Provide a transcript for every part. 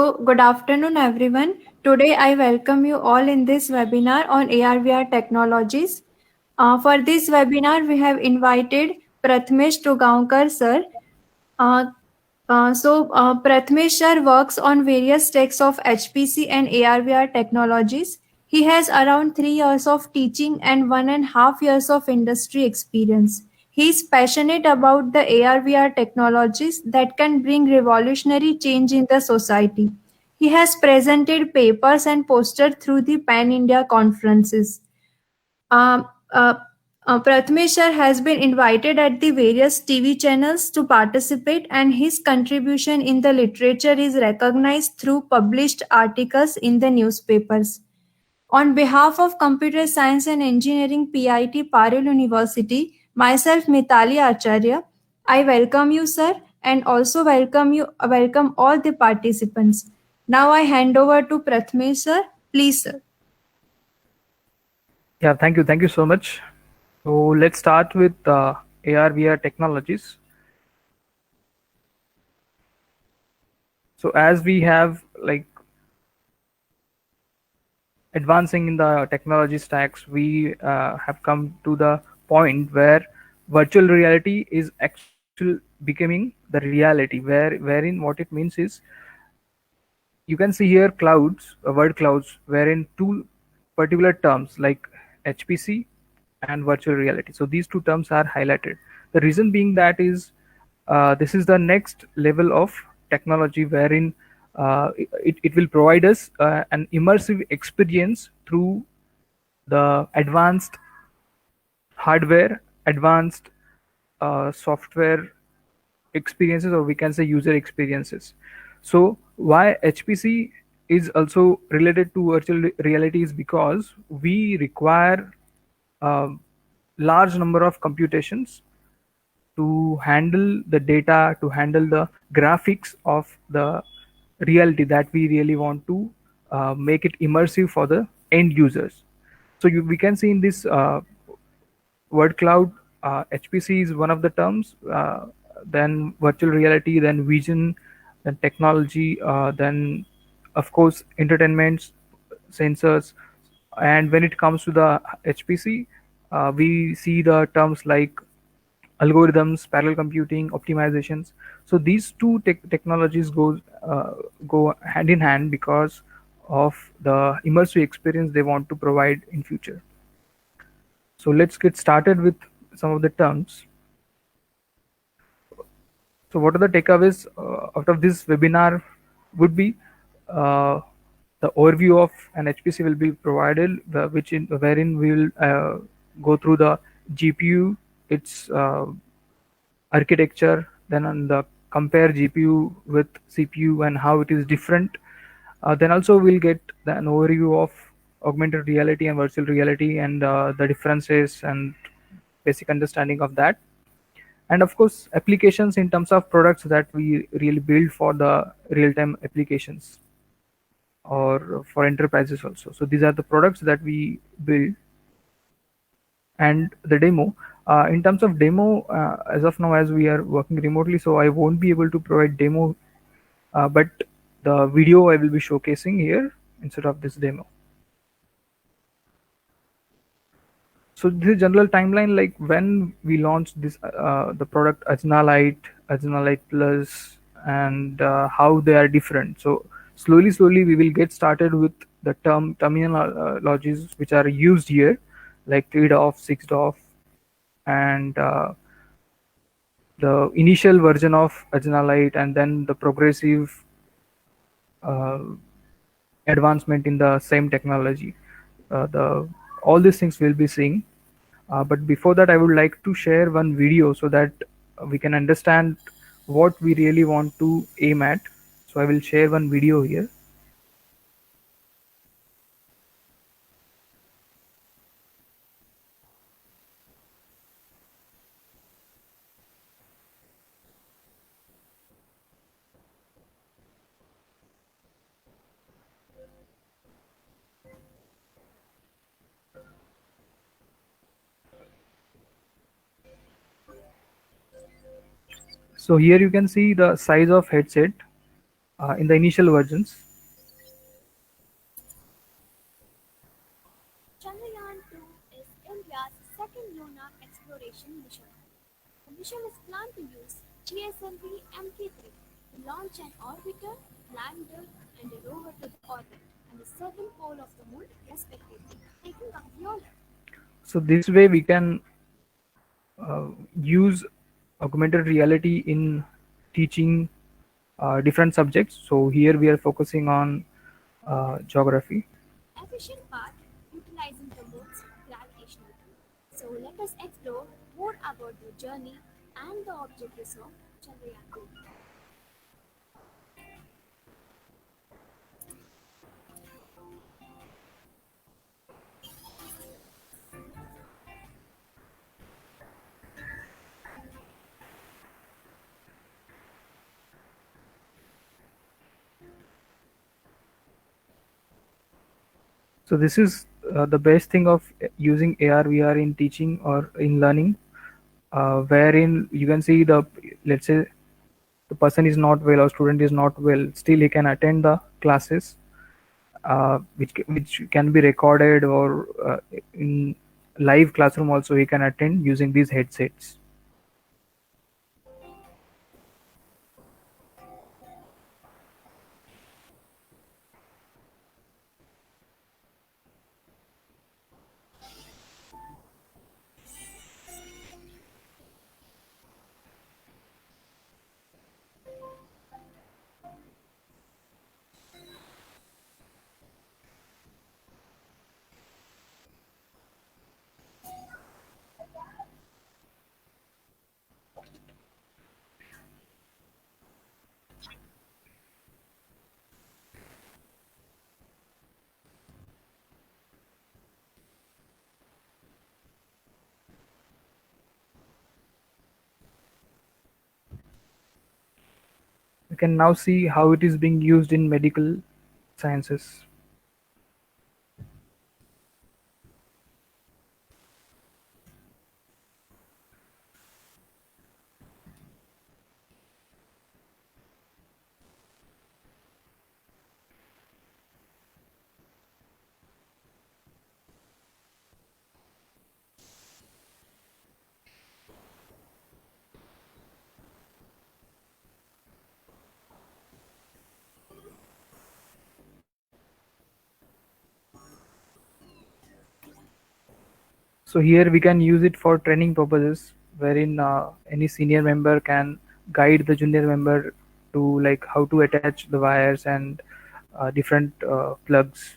Good afternoon, everyone. Today, I welcome you all in this webinar on AR/VR technologies. For this webinar, we have invited Prathmesh Tugavkar sir. Uh, Prathmesh sir works on various stacks of HPC and AR/VR technologies. He has around 3 years of teaching and 1.5 years of industry experience. He is passionate about the AR/VR technologies that can bring revolutionary change in the society. He has presented papers and posters through the Pan India conferences. Um, uh, Prathmesh sir has been invited at the various TV channels to participate, and his contribution in the literature is recognized through published articles in the newspapers. On behalf of Computer Science and Engineering PIT Parul University, myself Mitali Acharya, I welcome you, sir, and also welcome all the participants. Now I hand over to Prathmesh sir. Please, sir. Yeah, thank you so much. So let's start with AR/VR technologies. So as we have advancing in the technology stacks, we have come to the point where virtual reality is actually becoming the reality. Wherein what it means is you can see here clouds, word clouds, wherein two particular terms like HPC and virtual reality. So these two terms are highlighted. The reason being that is this is the next level of technology wherein it will provide us an immersive experience through the advanced hardware, advanced software experiences, or we can say user experiences. So why HPC is also related to virtual reality is because we require a large number of computations to handle the data, to handle the graphics of the reality that we really want to make it immersive for the end users. So we can see in this word cloud, HPC is one of the terms, then virtual reality, then vision, then technology, then of course entertainment, sensors. And when it comes to the HPC, we see the terms like algorithms, parallel computing, optimizations. So these two technologies go hand in hand because of the immersive experience they want to provide in future. So let's get started with some of the terms. So what are the takeaways out of this webinar would be the overview of an HPC will be provided, wherein we will go through the GPU, its architecture, then on the compare GPU with CPU and how it is different. Then also we'll get an overview of augmented reality and virtual reality and the differences and basic understanding of that. And of course, applications in terms of products that we really build for the real-time applications or for enterprises also. So these are the products that we build. And the demo, in terms of demo, as of now, as we are working remotely, so I won't be able to provide demo, but the video I will be showcasing here instead of this demo. So this general timeline, like when we launched this, the product Ajna Light Plus, and how they are different. So slowly we will get started with the terminologies which are used here, like 3DoF, 6DoF, and the initial version of Ajna Light, and then the progressive uh, advancement in the same technology. The all these things we'll be seeing. But before that, I would like to share one video so that we can understand what we really want to aim at. So I will share one video here. So here you can see the size of headset. in the initial versions. Chandrayaan 2 is India's second lunar exploration mission. The mission is planned to use GSLV Mk3 to launch an orbiter, lander, and a rover to the orbit and the southern pole of the moon, respectively, taking up fuel. So this way we can use augmented reality in teaching different subjects. So here we are focusing on geography. Efficient path utilizing the moon's gravitational pull. So let us explore more about the journey and the objectives of Chandrayaan 2. So this is the best thing of using AR VR in teaching or in learning, wherein you can see the, let's say the person is not well or student is not well, still he can attend the classes, which can be recorded, or in live classroom also he can attend using these headsets. You can now see how it is being used in medical sciences. So here we can use it for training purposes, wherein any senior member can guide the junior member to, like, how to attach the wires and different plugs.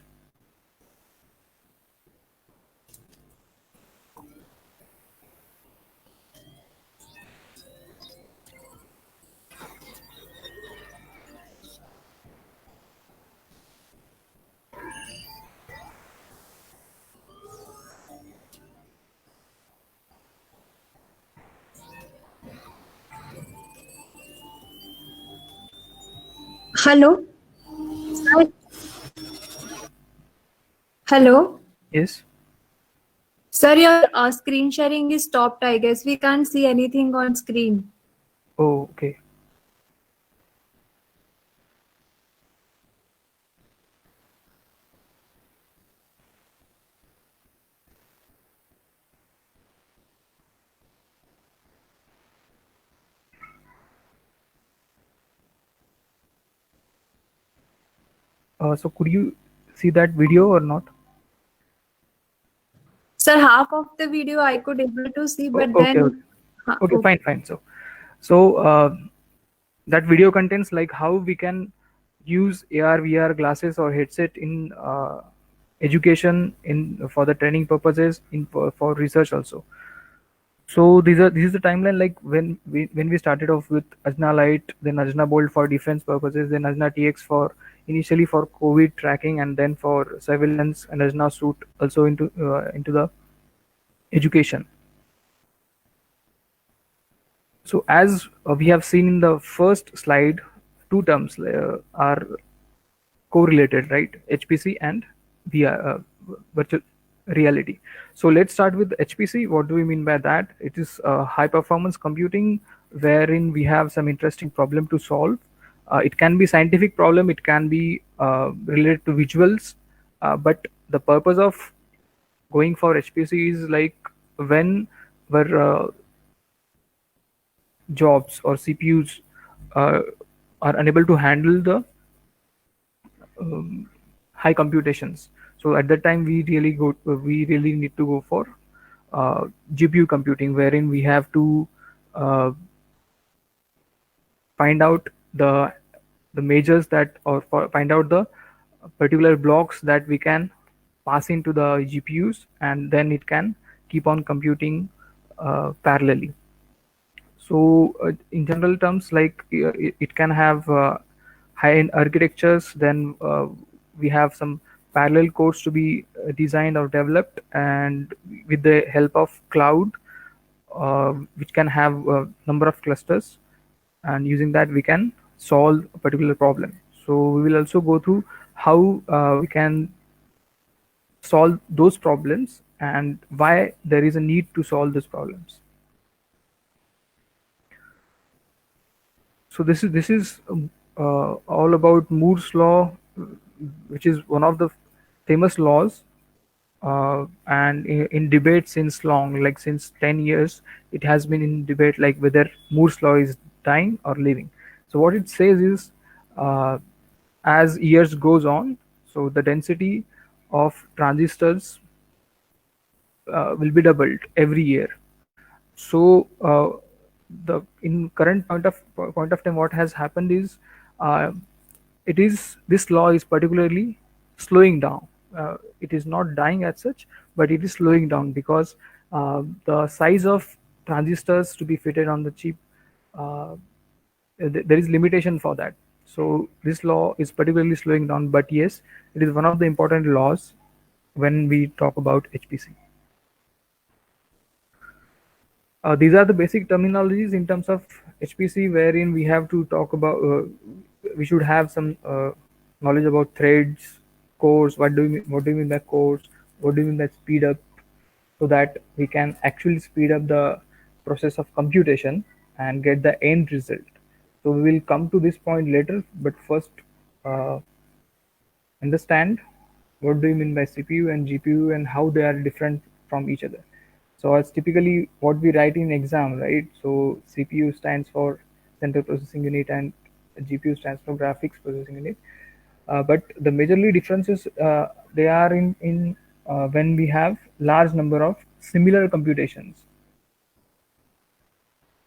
Hello? Sir? Hello? Yes. Sir, your screen sharing is stopped, I guess. We can't see anything on screen. Oh, okay. So could you see that video or not? Sir, half of the video I could able to see, but Okay, then... okay, okay, fine, fine. So that video contains like how we can use AR, VR glasses or headset in education, in for the training purposes, in for research also. So this is the timeline, like when we started off with Ajna Light, then Ajna Bolt for defense purposes, then Ajna TX for initially for COVID tracking, and then for surveillance, and Ajna Suit also into the education. So as we have seen in the first slide, two terms are correlated, right? HPC and VR, virtual reality. So let's start with HPC. What do we mean by that? It is high performance computing, wherein we have some interesting problem to solve, It can be scientific problem, it can be related to visuals, but the purpose of going for HPC is like when where jobs or CPUs uh, are unable to handle the high computations. So at that time, we really need to go for GPU computing, wherein we have to uh, find out the majors that or find out the particular blocks that we can pass into the GPUs, and then it can keep on computing parallelly. So in general terms, like it can have high-end architectures. Then we have some parallel codes to be designed or developed, and with the help of cloud, which can have a number of clusters, and using that we can solve a particular problem. So we will also go through how we can solve those problems and why there is a need to solve these problems. So this is all about Moore's law, which is one of the famous laws, and in debate since long, like since 10 years, it has been in debate, like whether Moore's law is dying or living. So what it says is, uh, as years goes on, so the density of transistors will be doubled every year. So the in current point of time, what has happened is, uh, it is this law is particularly slowing down. It is not dying as such, but it is slowing down because the size of transistors to be fitted on the chip, uh, there is limitation for that. So this law is particularly slowing down, but yes, it is one of the important laws when we talk about HPC. These are the basic terminologies in terms of HPC, wherein we have to talk about. We should have some knowledge about threads, cores. What do you mean by cores? What do you mean by speed up? So that we can actually speed up the process of computation and get the end result. So we will come to this point later, but first, uh, understand what do you mean by CPU and GPU and how they are different from each other. So it's typically what we write in exam, right? So CPU stands for central processing unit and GPU stands for graphics processing unit. But the majorly differences, they are in when we have large number of similar computations.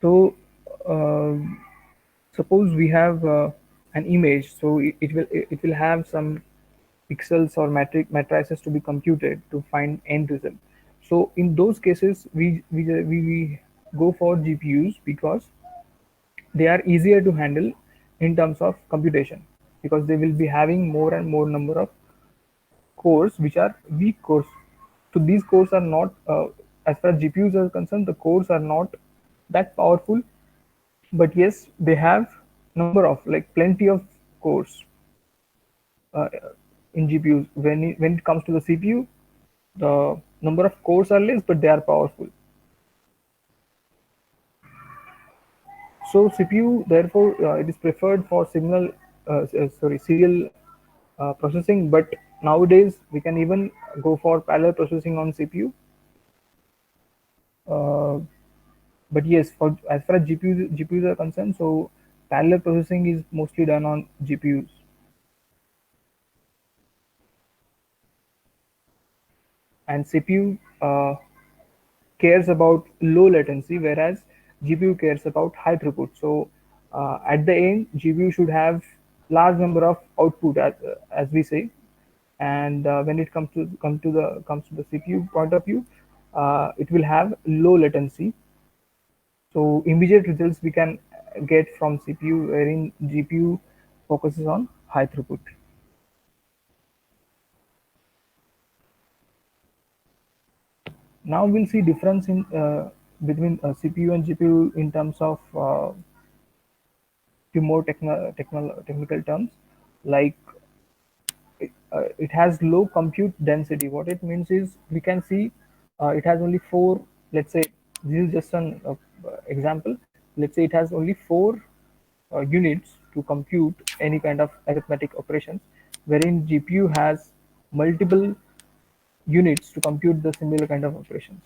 So uh, suppose we have an image, so it will have some pixels or matrices to be computed to find end result. So in those cases, we go for GPUs because they are easier to handle in terms of computation, because they will be having more and more number of cores which are weak cores. So these cores are not, as far as GPUs are concerned, the cores are not that powerful, but yes, they have number of, like, plenty of cores uh, in GPUs. When it comes to the CPU, the number of cores are less, but they are powerful. So CPU, therefore, it is preferred for serial processing. But nowadays, we can even go for parallel processing on CPU. Uh, but yes, for as far as GPUs are concerned, so parallel processing is mostly done on GPUs. And CPU cares about low latency, whereas GPU cares about high throughput. So at the end, GPU should have large number of output, as we say. And when it comes to the CPU point of view, it will have low latency. So immediate results we can get from CPU, wherein GPU focuses on high throughput. Now we'll see difference in between CPU and GPU in terms of few more technical terms, like it has low compute density. What it means is, we can see it has only four. Let's say this is just an example. Let's say it has only four units to compute any kind of arithmetic operations, wherein GPU has multiple units to compute the similar kind of operations.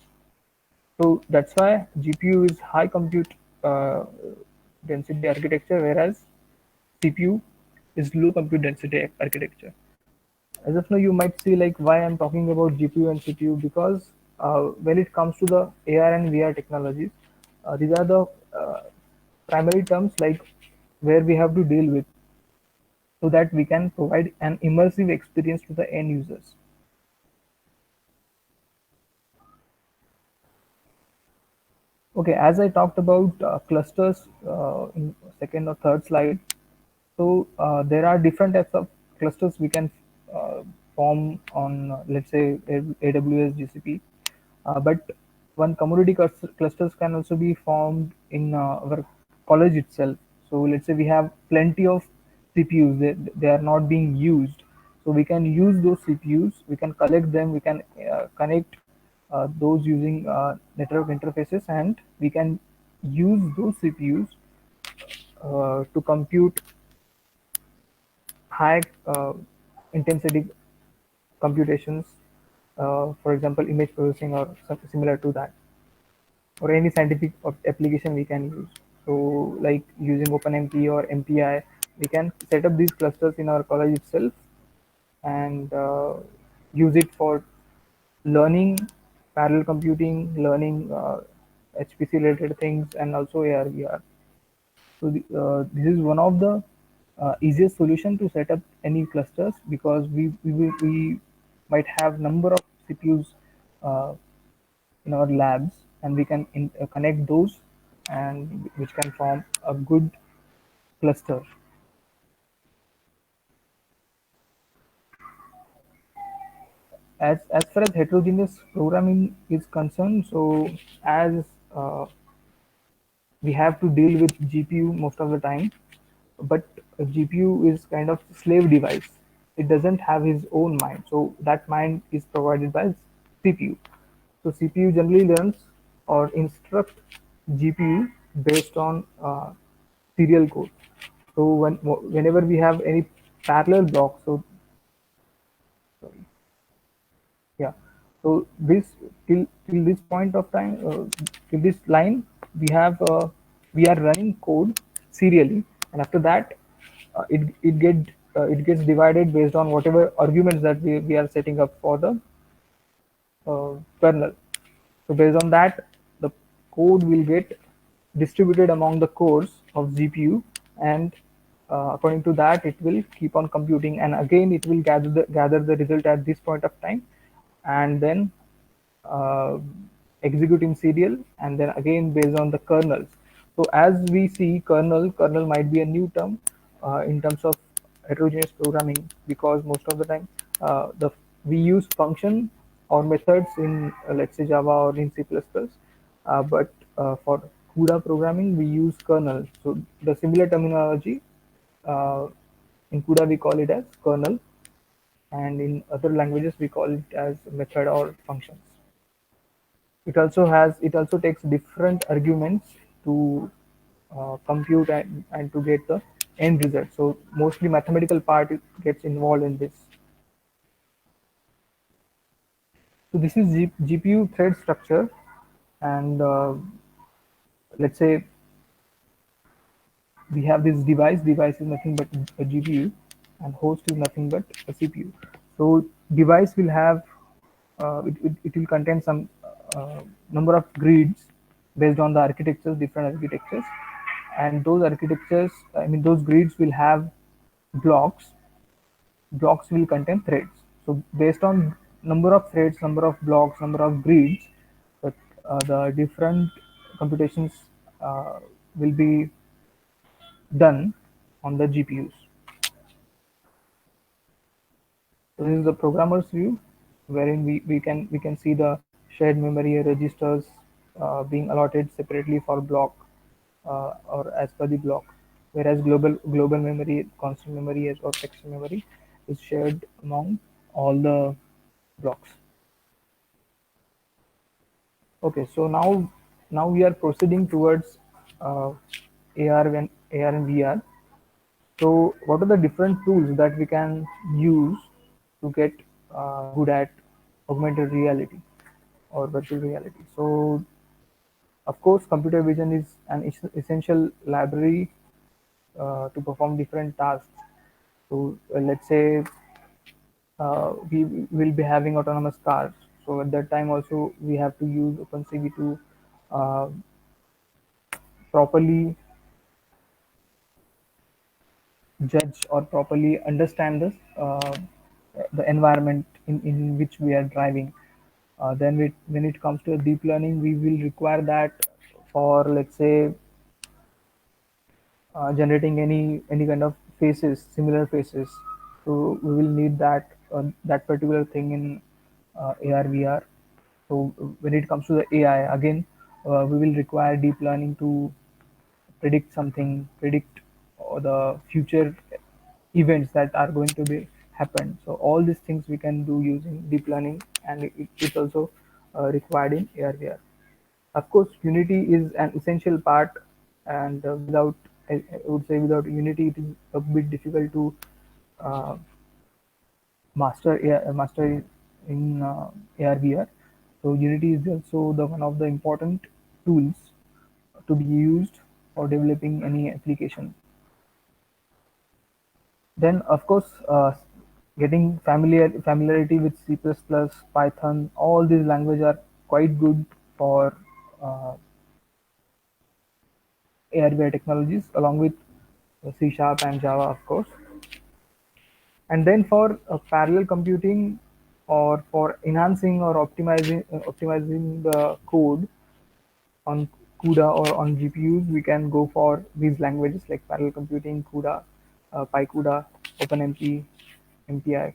So that's why GPU is high compute uh, density architecture, whereas CPU is low compute density architecture. As of now, you might see like why I'm talking about GPU and CPU, because when it comes to the AR and VR technologies, these are the uh, primary terms like where we have to deal with, so that we can provide an immersive experience to the end users. Okay, as I talked about clusters in second or third slide, so there are different types of clusters we can uh, form on, let's say, AWS GCP. But one commodity clusters can also be formed in our college itself. So let's say we have plenty of CPUs, they are not being used. So we can use those CPUs, we can collect them, we can connect those using network interfaces, and we can use those CPUs to compute high intensity computations, for example, image processing or something similar to that, or any scientific application we can use. So, like using OpenMP or MPI, we can set up these clusters in our college itself and use it for learning, parallel computing, learning HPC related things, and also AR VR. So this is one of the easiest solution to set up any clusters, because we might have number of CPUs uh, in our labs, and we can connect those, and which can form a good cluster. As far as heterogeneous programming is concerned, so as uh, we have to deal with GPU most of the time, but a GPU is kind of slave device. It doesn't have his own mind, so that mind is provided by CPU. So CPU generally learns or instruct GPU based on serial code. So whenever we have any parallel block, so sorry, yeah, so this till this point of time, till this line, we have we are running code serially, and after that it gets divided based on whatever arguments that we are setting up for the kernel. So based on that, the code will get distributed among the cores of GPU, and according to that, it will keep on computing, and again it will gather the result at this point of time, and then uh, execute in serial, and then again based on the kernels. So as we see, kernel might be a new term in terms of heterogeneous programming, because most of the time the we use function or methods in let's say Java or in C++, but for CUDA programming we use kernel. So the similar terminology, uh, in CUDA we call it as kernel, and in other languages we call it as method or functions. It also takes different arguments to compute and to get the end result. So mostly mathematical part gets involved in this. So this is GPU thread structure, and let's say we have this device. Device is nothing but a GPU, and host is nothing but a CPU. So device will have it will contain some number of grids based on the architectures, different architectures, and those architectures, I mean those grids will have blocks. Blocks will contain threads. So based on number of threads, number of blocks, number of grids, the different computations will be done on the GPUs. So this is the programmer's view, wherein we can see the shared memory registers being allotted separately for block or as per the block, whereas global memory, constant memory, or text memory is shared among all the blocks. Okay, so now we are proceeding towards uh, AR and VR. So, what are the different tools that we can use to get good at augmented reality or virtual reality? So, of course, computer vision is an essential library to perform different tasks. So, let's say we will be having autonomous cars. So, at that time, also, we have to use OpenCV to uh, properly judge or properly understand the environment in which we are driving. Then when it comes to deep learning, we will require that for, let's say, generating any kind of faces, similar faces. So we will need that particular thing in AR VR. So when it comes to the AI, again, we will require deep learning to predict the future events that are going to be happen. So all these things we can do using deep learning, and it's also required in AR VR. Of course, Unity is an essential part, and without, I would say, without Unity, it is a bit difficult to uh, master in AR VR. So Unity is also the one of the important tools to be used for developing any application. Then, of course, getting familiarity with C++, Python, all these languages are quite good for uh, AR/VR technologies, along with C Sharp and Java, of course. And then for parallel computing, or for enhancing or optimizing the code on CUDA or on GPUs, we can go for these languages like parallel computing, CUDA, PyCUDA, OpenMP, MPI.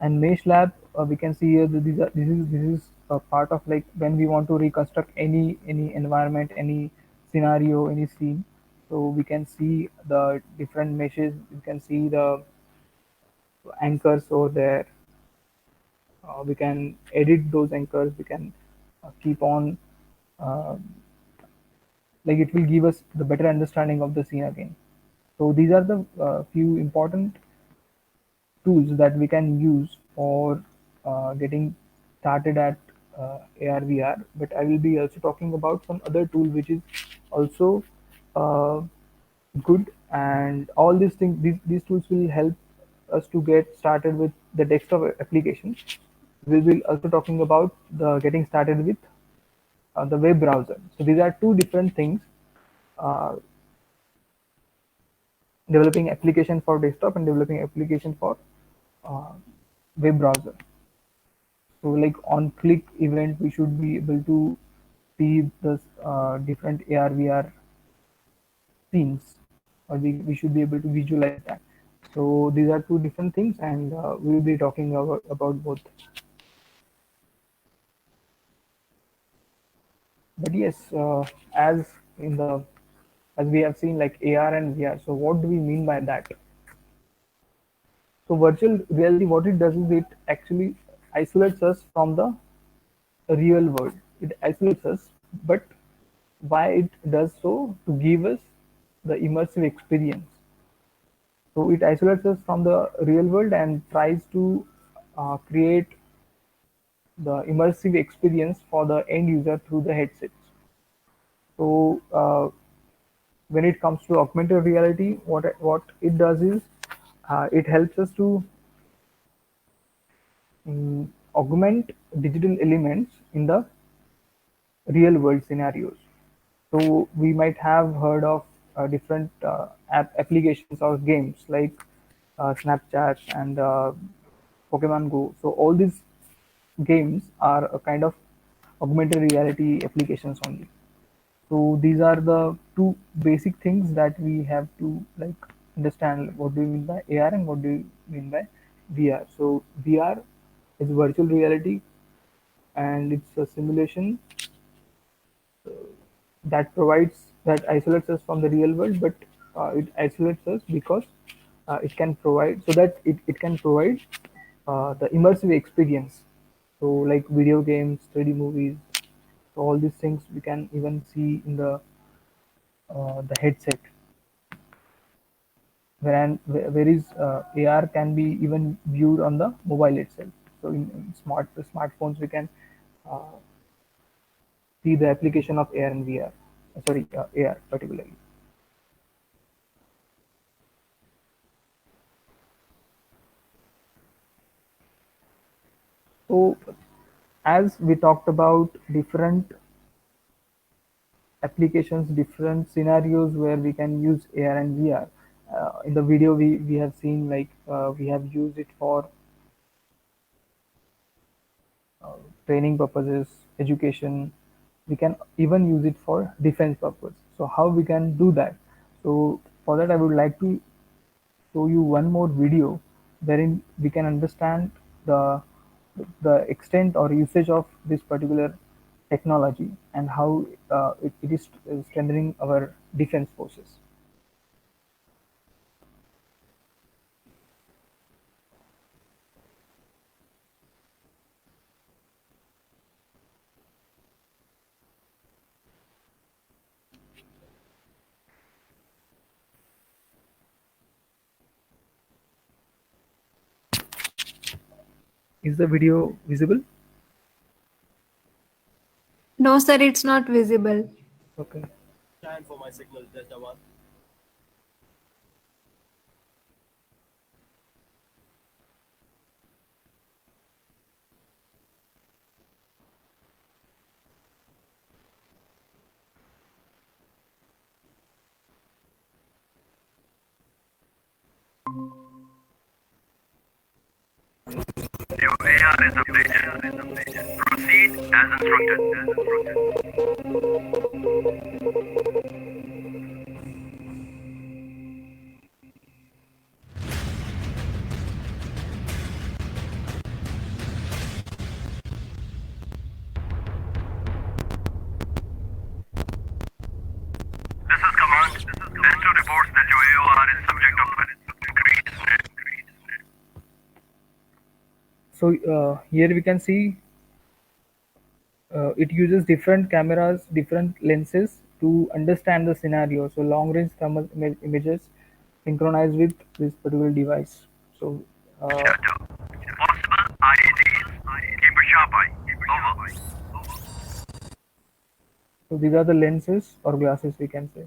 And mesh lab, we can see here that this is a part of, like, when we want to reconstruct any environment, any scenario, any scene. So we can see the different meshes, we can see the anchors over there. We can edit those anchors, we can keep on, uh, like, it will give us the better understanding of the scene again. So these are the few important tools that we can use for getting started at AR VR. But I will be also talking about some other tool which is also uh, good, and all these things, these tools will help us to get started with the desktop application. We will also talking about the getting started with the web browser. So these are two different things: uh, developing application for desktop and developing application for uh, web browser. So, like, on click event, we should be able to see the different AR VR scenes, or we should be able to visualize that. So these are two different things, and we will be talking about both. But yes, as in the as we have seen, like, AR and VR. So what do we mean by that? So virtual reality, what it does is it actually isolates us from the real world. It isolates us, but why it does so? To give us the immersive experience. So it isolates us from the real world and tries to create the immersive experience for the end user through the headsets. So when it comes to augmented reality, what it does is it helps us to augment digital elements in the real world scenarios. So we might have heard of different applications or games like Snapchat and Pokemon Go. So all these games are a kind of augmented reality applications only. So these are the two basic things that we have to, like, understand. What do you mean by AR and what do you mean by VR? So VR is virtual reality, and it's a simulation that isolates us from the real world, but it isolates us because it can provide, so that it can provide the immersive experience. So, like, video games, 3D movies, so all these things we can even see in the the headset, whereas AR can be even viewed on the mobile itself. So in smartphones, we can uh, see the application of AR and VR. Sorry, AR particularly. So as we talked about different applications, different scenarios where we can use AR and VR. In the video, we have seen like we have used it for uh, training purposes, education. We can even use it for defense purpose. So how we can do that? So for that, I would like to show you one more video wherein we can understand the the extent or usage of this particular technology and how it is strengthening our defense forces. Is the video visible? No, sir, it's not visible. Okay. Stand for my signal, Delta 1. Your AR is updated. Proceed as instructed. This is command. Delta reports that your AOR is subject of increased. So here we can see it uses different cameras, different lenses to understand the scenario. So long range thermal images synchronize with this particular device. So Delta. Possible IEDs. Keep a sharp eye. Over. so these are the lenses or glasses we can say.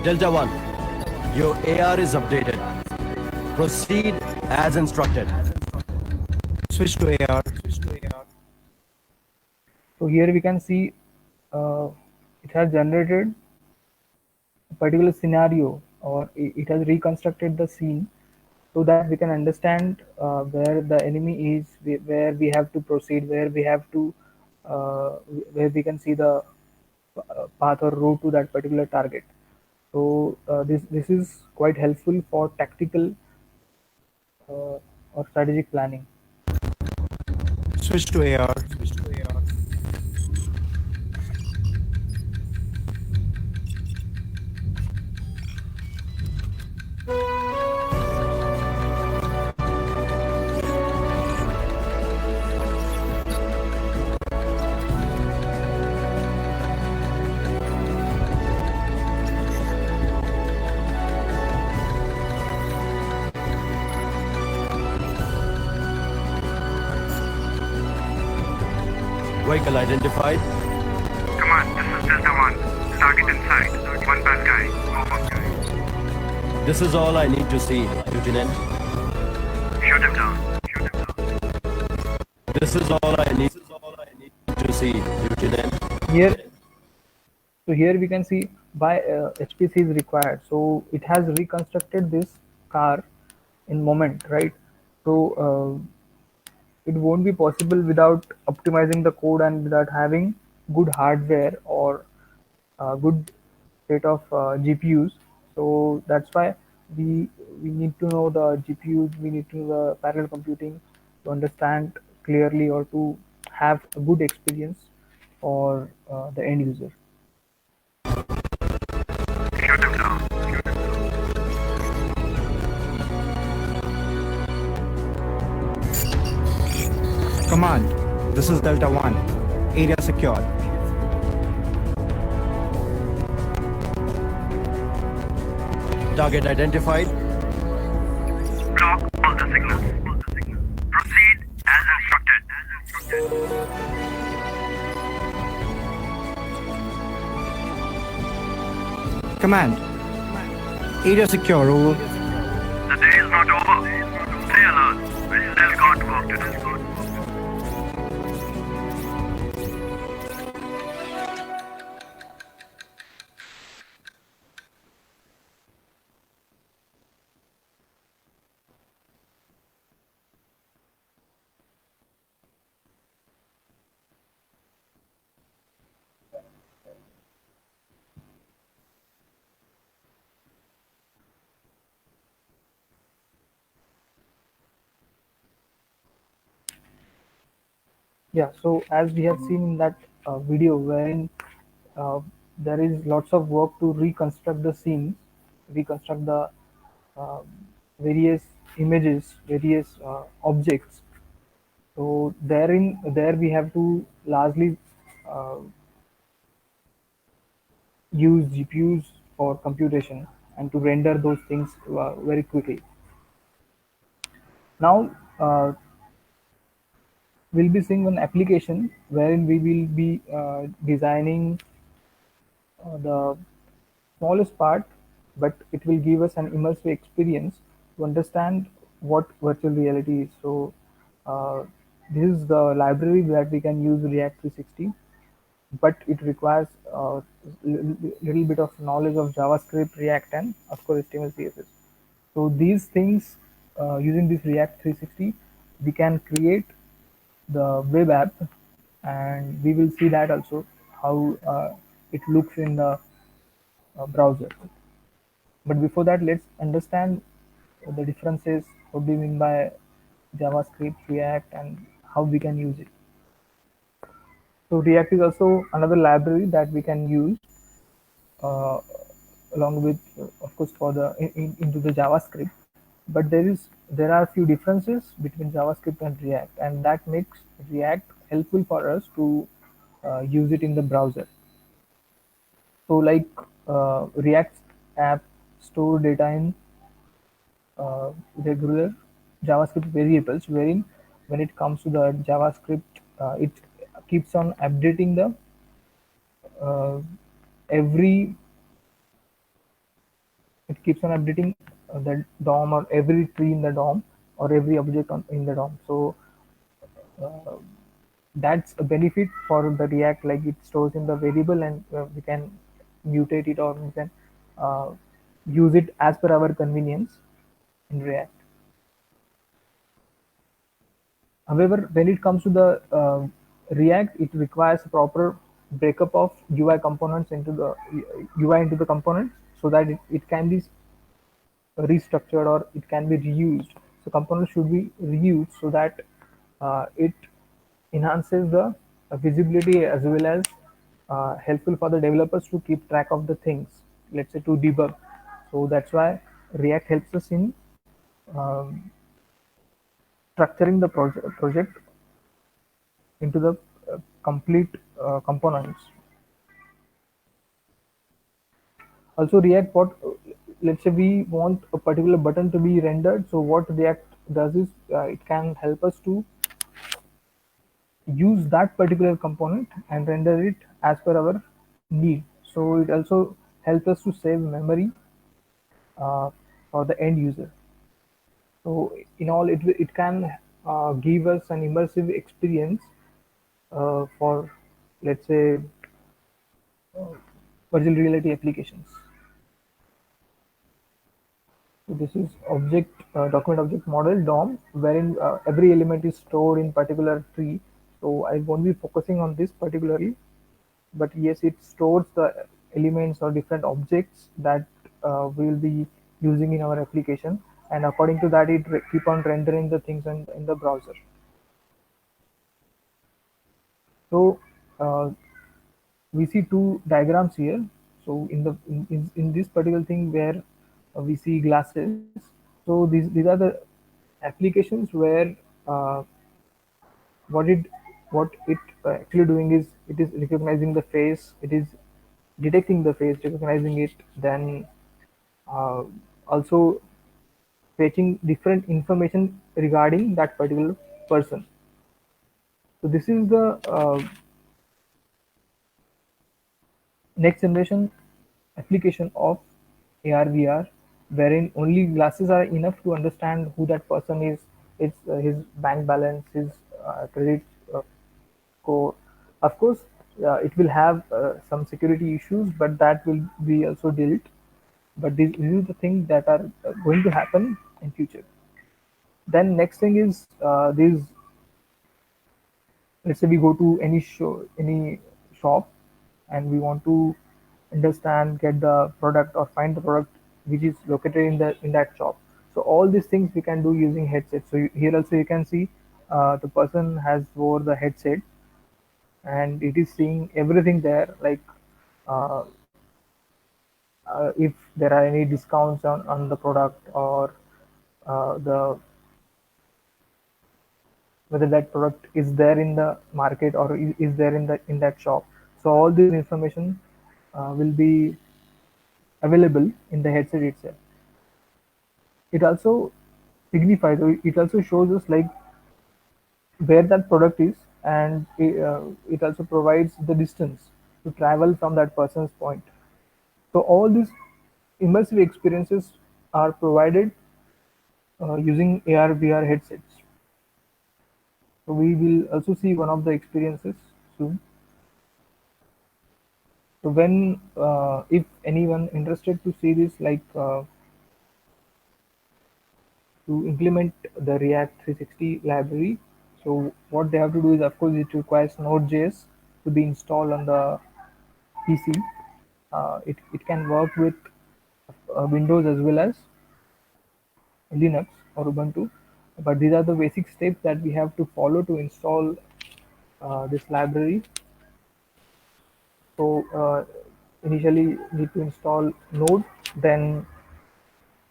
Delta 1, your AR is updated. Proceed as instructed. Switch to AR. So here we can see it has generated a particular scenario or it has reconstructed the scene so that we can understand where the enemy is, where we have to proceed, where we have to, where we can see the path or route to that particular target. So this is quite helpful for tactical or strategic planning. Switch to AR. Vehicle identified. Command, this is Delta 1. Target in sight. One bad guy. Over. This is all I need to see, Lieutenant. Shoot him down. This is all I need to see, Lieutenant. Here, so here we can see why HPC is required. So it has reconstructed this car in moment, right? So it won't be possible without optimizing the code and without having good hardware or good state of GPUs. So that's why we we need to know the GPUs, we need to know the parallel computing to understand clearly or to have a good experience for the end user. Shut him down. Command, this is Delta 1. Area secured. Target identified. Block all the signals. Proceed as instructed. Command, area secure, over. The day is not over. Stay alert. We still got work to do. Yeah, so as we have seen in that video wherein uh, there is lots of work to reconstruct the scenes, reconstruct the uh, various images, various objects. So there we have to largely uh, use GPUs for computation and to render those things very quickly. Now we'll be seeing an application wherein we will be designing the smallest part, but it will give us an immersive experience to understand what virtual reality is. So this is the library that we can use React 360, but it requires a little bit of knowledge of JavaScript, React, and of course HTML, CSS. So these things, using this React 360, we can create the web app, and we will see that also how it looks in the browser. But before that, let's understand the differences. What do you mean by JavaScript, React, and how we can use it? So React is also another library that we can use uh, along with, of course, for the into the JavaScript. But there are a few differences between JavaScript and React, and that makes React helpful for us to use it in the browser. So like React app store data in regular JavaScript variables, wherein when it comes to the JavaScript, it keeps on updating the uh, every it keeps on updating the DOM or every tree in the DOM or every object in the DOM. So uh, that's a benefit for the React, like it stores in the variable, and we can mutate it or we can uh, use it as per our convenience in React. However, when it comes to the React, it requires a proper breakup of UI components into the UI into the components so that it can be restructured or it can be reused. So components should be reused so that it enhances the visibility as well as helpful for the developers to keep track of the things, let's say to debug. So that's why React helps us in um, structuring the project into the complete components. Also React, what let's say we want a particular button to be rendered, so what React does is it can help us to use that particular component and render it as per our need. So it also helps us to save memory uh, for the end user. So in all, it can give us an immersive experience for, let's say, virtual reality applications. So this is object document object model DOM, wherein every element is stored in particular tree. So I won't be focusing on this particularly, but yes, it stores the elements or different objects that we will be using in our application, and according to that it keep on rendering the things in the browser. So we see two diagrams here. So in this particular thing where we see glasses, so these are the applications where uh, what it what it actually doing is it is recognizing the face, it is detecting the face, recognizing it, then uh, also fetching different information regarding that particular person. So this is the next generation application of AR VR, wherein only glasses are enough to understand who that person is, his bank balance, his credit score. Of course, it will have some security issues, but that will be also dealt. But these are the things that are going to happen in future. Then next thing is these. Let's say we go to any shop, and we want to understand, get the product or find the product which is located in that shop. So all these things we can do using headset. So here also you can see the person has wore the headset, and it is seeing everything there, like uh, if there are any discounts on the product, or the whether that product is there in the market or is there in that shop. So all this information will be available in the headset itself. It also signifies, or it also shows us like where that product is, and it also provides the distance to travel from that person's point. So all these immersive experiences are provided using AR VR headsets. So we will also see one of the experiences soon. So when if anyone interested to see this, like to implement the React 360 library, so what they have to do is, of course, it requires Node.js to be installed on the PC. It can work with Windows as well as Linux or Ubuntu, but these are the basic steps that we have to follow to install this library. So initially need to install Node, then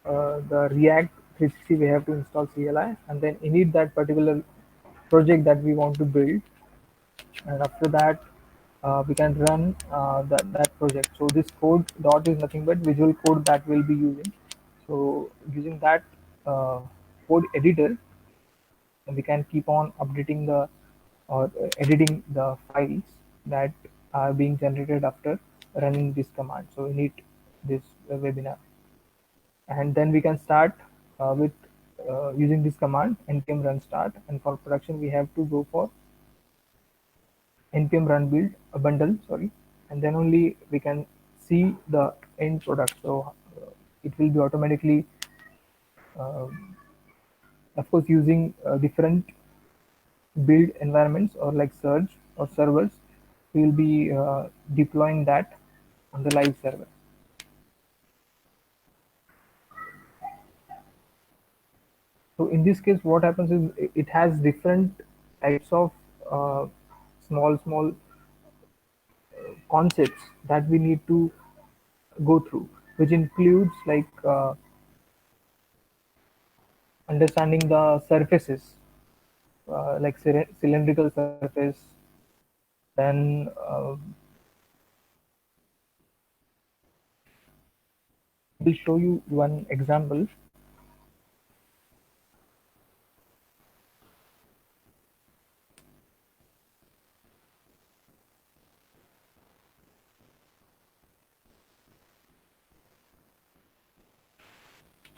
the React 360 we have to install CLI, and then init that particular project that we want to build, and after that we can run that project. So this code dot is nothing but Visual Code that we'll be using. So using that code editor, we can keep on updating the or editing the files that are being generated after running this command. So init this webinar, and then we can start with using this command npm run start, and for production we have to go for npm run build a bundle, sorry, and then only we can see the end product. So it will be automatically uh, of course using different build environments, or like Surge or servers, we will be deploying that on the live server. So in this case, what happens is it has different types of uh, small concepts that we need to go through, which includes like understanding the surfaces, like cylindrical surface. Then we'll show you one example.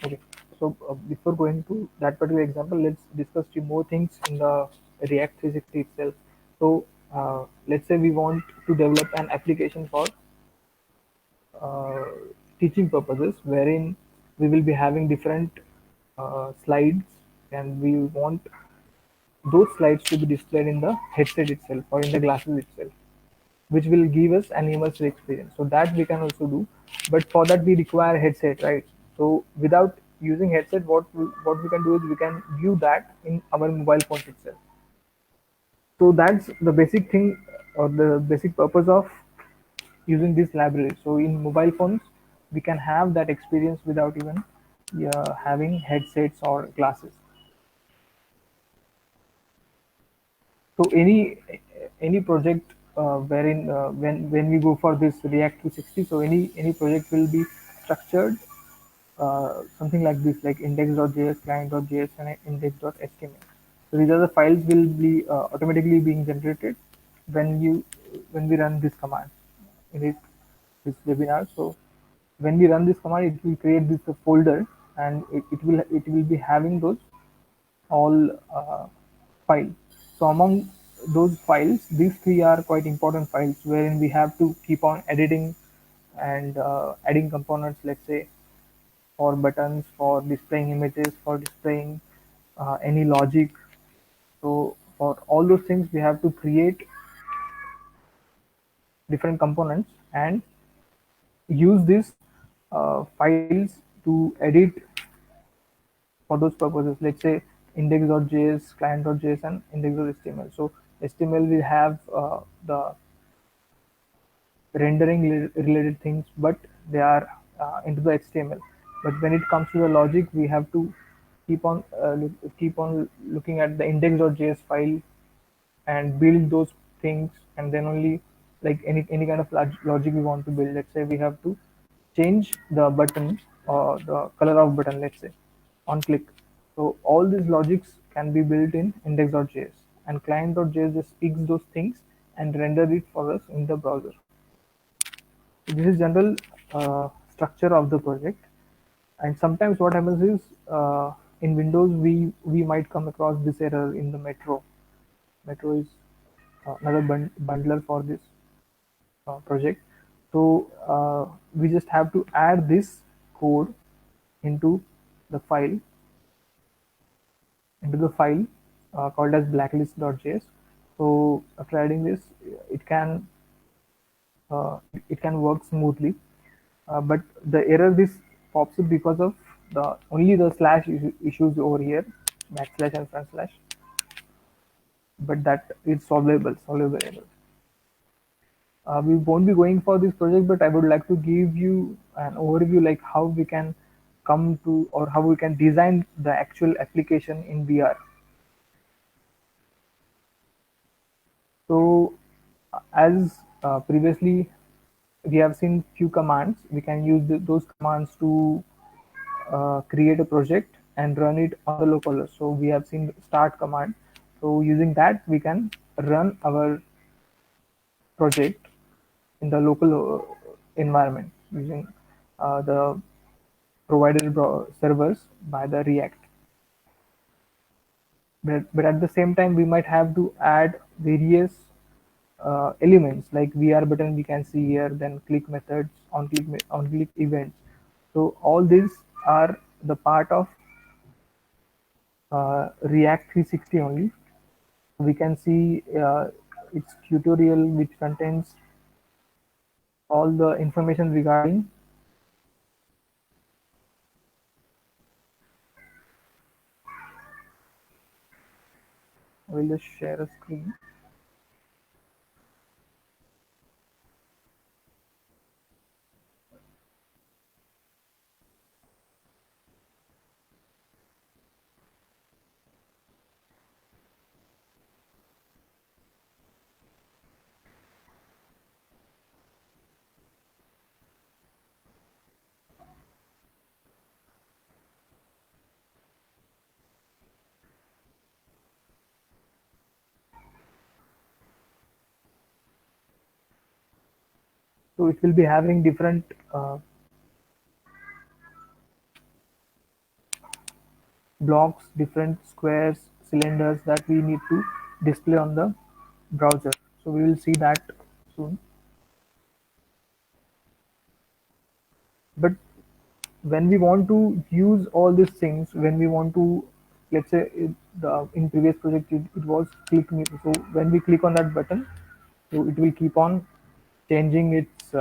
Okay, so before going to that particular example, let's discuss few more things in the React 360 itself. So let's say we want to develop an application for uh, teaching purposes, wherein we will be having different slides, and we want those slides to be displayed in the headset itself or in the glasses itself. which will give us an immersive experience. So that we can also do, but for that we require headset, right? So without using headset, what we can do is we can view that in our mobile phones itself. So that's the basic thing, or the basic purpose of using this library. So in mobile phones, we can have that experience without even having headsets or glasses. So any project wherein when we go for this React 360, so any project will be structured something like this, like index.js, client.js, and index.html. So these are the files will be automatically being generated when you when we run this command in this webinar. So when we run this command, it will create this folder, and it will be having those all files. So among those files, these three are quite important files wherein we have to keep on editing and adding components, let's say for buttons, for displaying images, for displaying any logic. So for all those things, we have to create different components and use these files to edit for those purposes. Let's say index.js, client.js, and index.html. So HTML will have the rendering related things, but they are into the HTML. But when it comes to the logic, we have to keep on looking at the index.js file and build those things, and then only, like any kind of logic we want to build. Let's say we have to change the button or the color of button, let's say on click. So all these logics can be built in index.js, and client.js just picks those things and render it for us in the browser. So this is general structure of the project. And sometimes what happens is in Windows we might come across this error in the Metro. Metro is another bundler for this project. So we just have to add this code into the file called as blacklist.js. So after adding this, it can it can work smoothly. But the error this pops up because of the only the slash issues over here, backslash and front slash, but that is solvable error. We won't be going for this project, but I would like to give you an overview, like how we can come to, or how we can design the actual application in VR. So as previously we have seen few commands, we can use those commands to create a project and run it on the local. So we have seen start command. So using that, we can run our project in the local environment using the provided servers by the React. But at the same time, we might have to add various elements like VR button we can see here, then click methods, on click events. So all these are the part of React 360 only. We can see its tutorial, which contains all the information regarding I will just share a screen. So it will be having different blocks, different squares, cylinders that we need to display on the browser. So we will see that soon. But when we want to use all these things, when we want to, let's say in previous project it was click me. So when we click on that button, so it will keep on changing its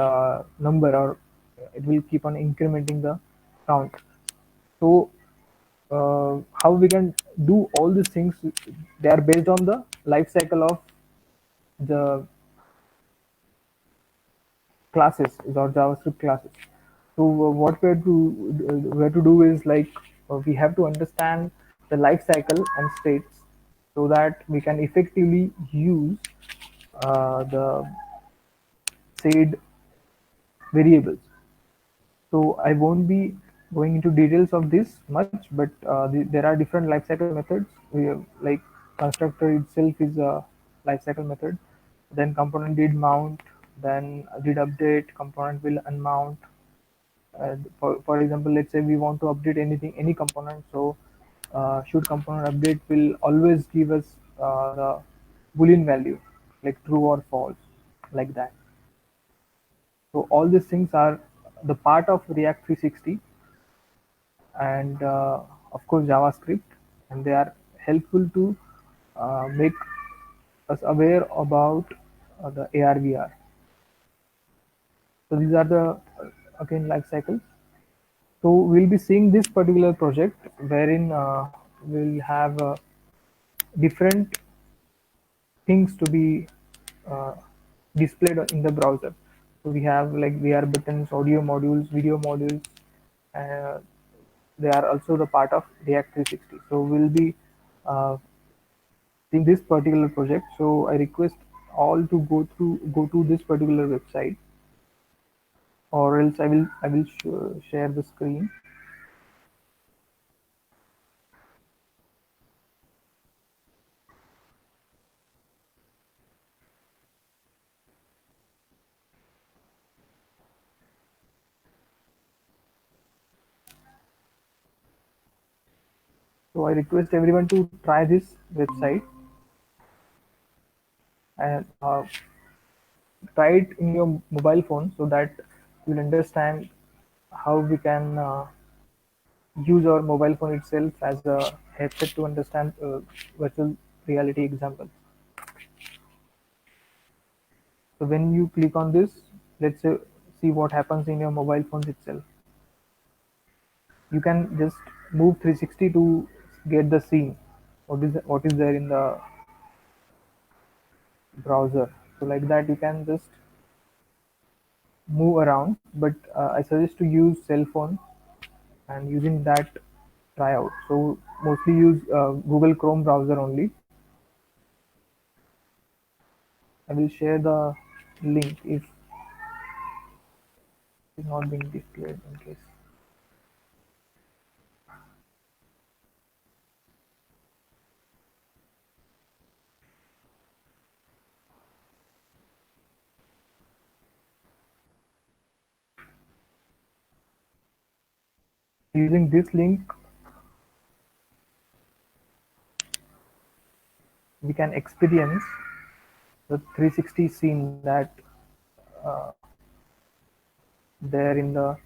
number, or it will keep on incrementing the count. So how we can do all these things, they are based on the life cycle of the classes or JavaScript classes. So what we have to do is like we have to understand the life cycle and states so that we can effectively use the said variables. So I won't be going into details of this much, but there are different lifecycle methods. We have, like constructor itself is a lifecycle method. Then component did mount, then did update, component will unmount. For example, let's say we want to update anything, any component. So should component update will always give us the boolean value like true or false, like that. So all these things are the part of React 360, and of course JavaScript, and they are helpful to make us aware about the AR/VR. So these are the again life cycles. So we'll be seeing this particular project wherein we'll have different things to be uh, displayed in the browser. So we have like VR buttons, audio modules, video modules. Uh, they are also the part of React 360. So we'll be uh, seeing this particular project. So I request all to go to this particular website, or else I will share the screen. So I request everyone to try this website and try it in your mobile phone so that you'll understand how we can use our mobile phone itself as a headset to understand virtual reality examples. So when you click on this, let's say, see what happens in your mobile phones itself. You can just move 360 to get the scene. What is there in the browser? So like that, you can just move around. But I suggest to use cell phone, and using that try out. So mostly use Google Chrome browser only. I will share the link if it's not being displayed in case. Using this link, we can experience the 360 scene that uh, there in the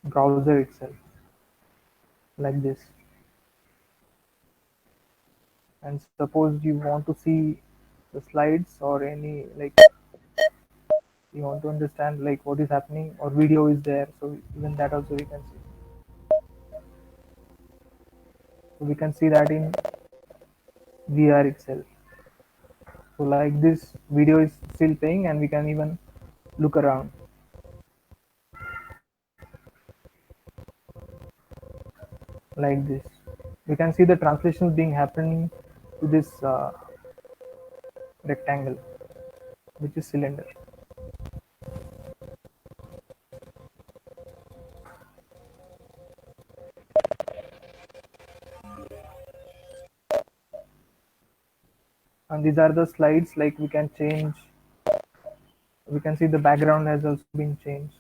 browser itself, like this. And suppose you want to see the slides or any, like you want to understand like what is happening, or video is there, so even that also we can see. So we can see that in VR itself. So like this video is still playing, and we can even look around like this. We can see the translation being happening to this rectangle, which is cylinder. And these are the slides, like we can change, we can see the background has also been changed.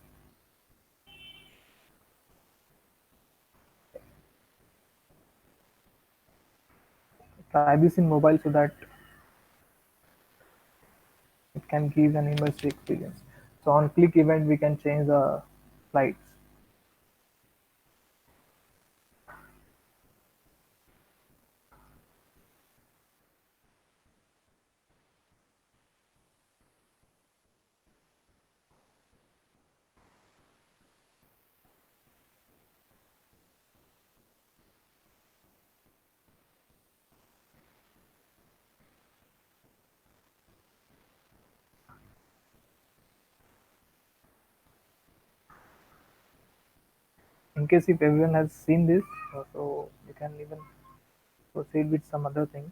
Try this in mobile so that it can give an immersive experience. So on click event, we can change the slides. In case if everyone has seen this, so you can even proceed with some other things.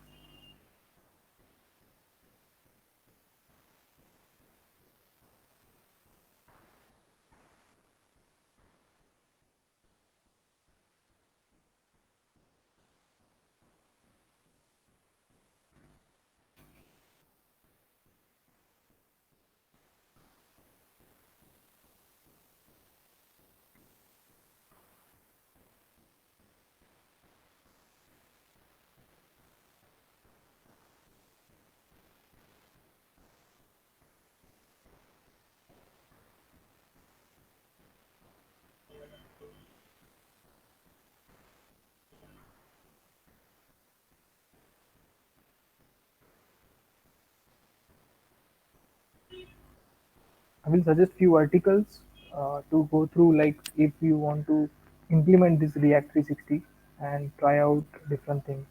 I will suggest few articles to go through, like if you want to implement this React 360 and try out different things.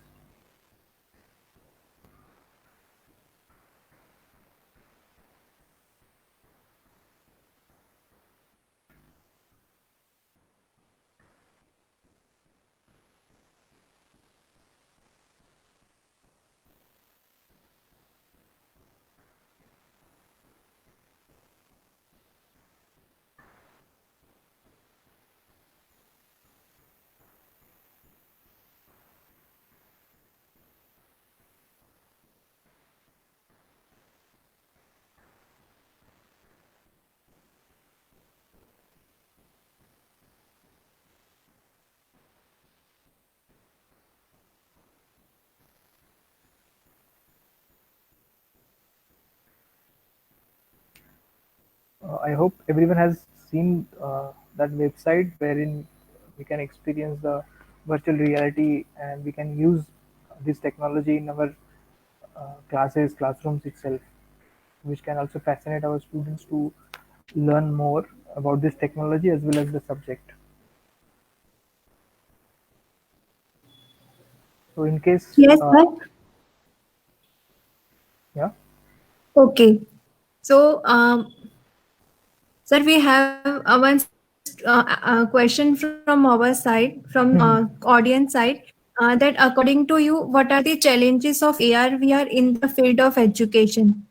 I hope everyone has seen that website wherein we can experience the virtual reality and we can use this technology in our classes, classrooms itself, which can also fascinate our students to learn more about this technology as well as the subject. So, in case, Yes, sir. yeah, Okay. So, sir, we have one question from our side, from audience side, that according to you, what are the challenges of AR/VR in the field of education?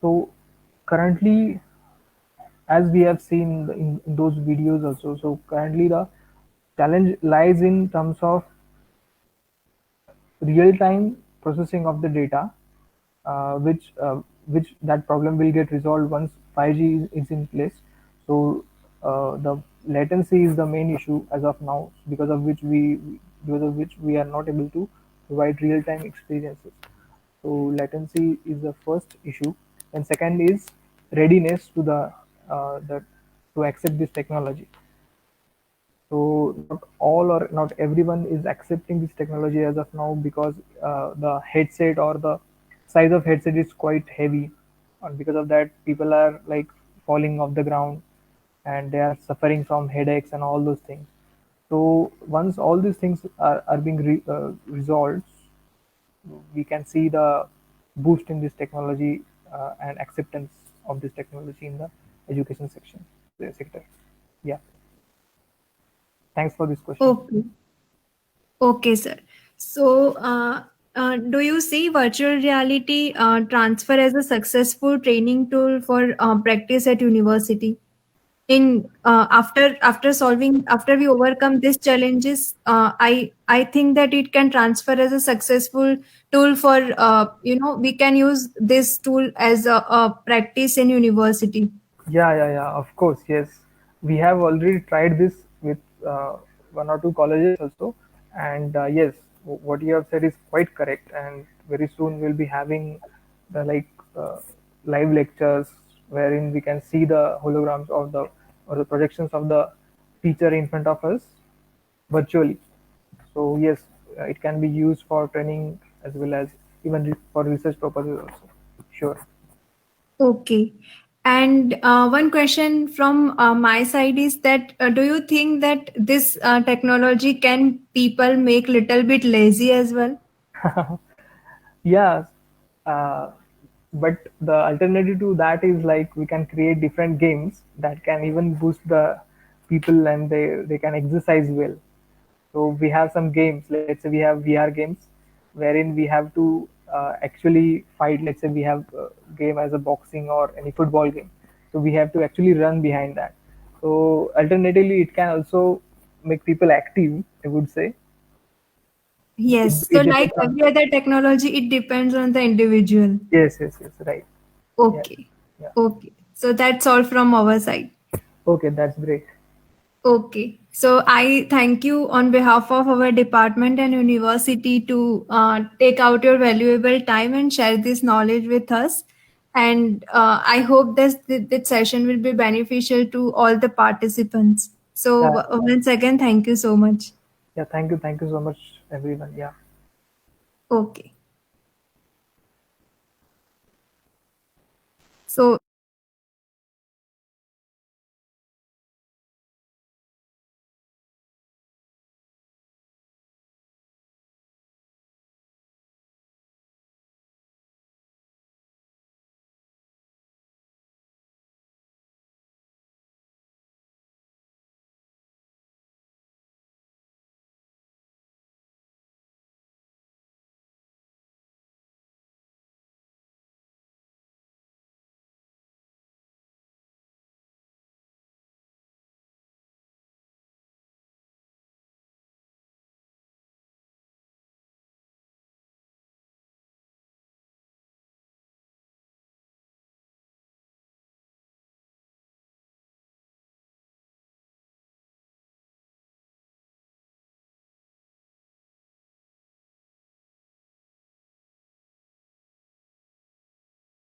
so currently, as we have seen in those videos also, so currently the challenge lies in terms of real-time processing of the data, which that problem will get resolved once 5G is in place. So the latency is the main issue as of now, because of which we are not able to provide real-time experiences. So latency is the first issue, and second is readiness to the to accept this technology. So not all or not everyone is accepting this technology as of now, because the headset or the size of headset is quite heavy, and because of that people are like falling off the ground and they are suffering from headaches and all those things. So once all these things are being resolved, we can see the boost in this technology and acceptance of this technology in the education section, the sector. Yeah, thanks for this question. Okay. Okay, sir. So, do you see virtual reality transfer as a successful training tool for practice at university? In after we overcome these challenges, I think that it can transfer as a successful tool for we can use this tool as a practice in university. Yeah. Of course, yes. We have already tried this with one or two colleges also, and yes, what you have said is quite correct. And very soon we'll be having the uh, live lectures wherein we can see the holograms of the or the projections of the teacher in front of us virtually. So yes, it can be used for training as well as even for research purposes also. Sure. Okay. And one question from my side is that do you think that this technology can people make little bit lazy as well? Yeah, uh, but the alternative to that is like we can create different games that can even boost the people and they can exercise well. So we have some games. Let's say we have VR games, wherein we have to actually fight. Let's say we have a game as a boxing or any football game. So we have to actually run behind that. So alternatively, it can also make people active, I would say. Yes. So It like depends on. every other technology, it depends on the individual. Yes, yes, yes, right. Yeah, Okay. yeah. Okay. So that's all from our side. Okay, that's great. Okay. So I thank you on behalf of our department and university to take out your valuable time and share this knowledge with us. And I hope this session will be beneficial to all the participants. So Yeah, once again, thank you so much. yeah. Thank you so much, everyone. Yeah. Okay. So